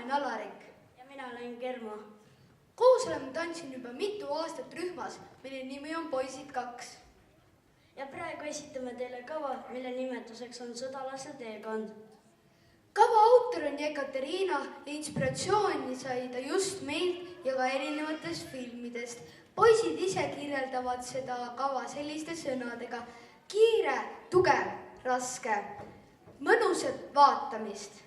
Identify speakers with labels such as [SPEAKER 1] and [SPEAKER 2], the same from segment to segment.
[SPEAKER 1] olen Alarik.
[SPEAKER 2] Ja mina olen Germo.
[SPEAKER 1] Koos oleme tantsinud juba mitu aastat rühmas, mille nimi on Poisid 2.
[SPEAKER 2] Ja praegu esitame teile kava, mille nimetuseks on Sõdalase teekond.
[SPEAKER 1] Kava autor on Ekaterina ja inspiratsiooni sai ta just meilt ja ka erinevatest filmidest. Poisid ise kirjeldavad seda kava selliste sõnadega: kiire, tugev, raske, mõnusat vaatamist.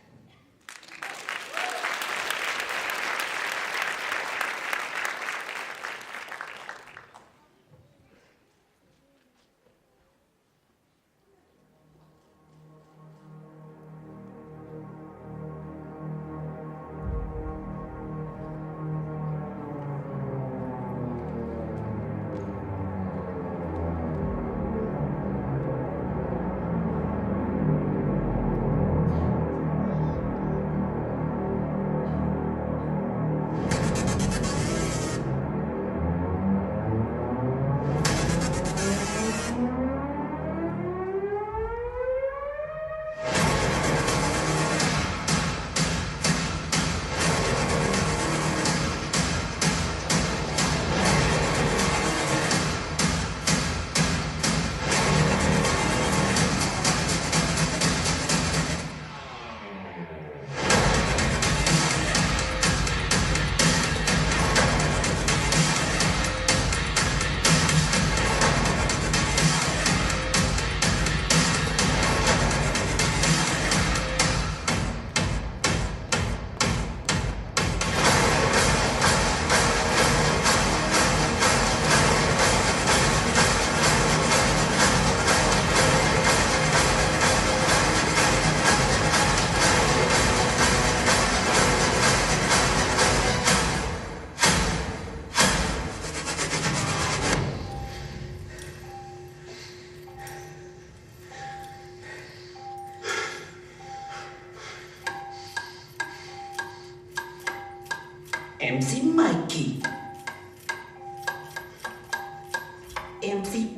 [SPEAKER 3] MC Mikey. MC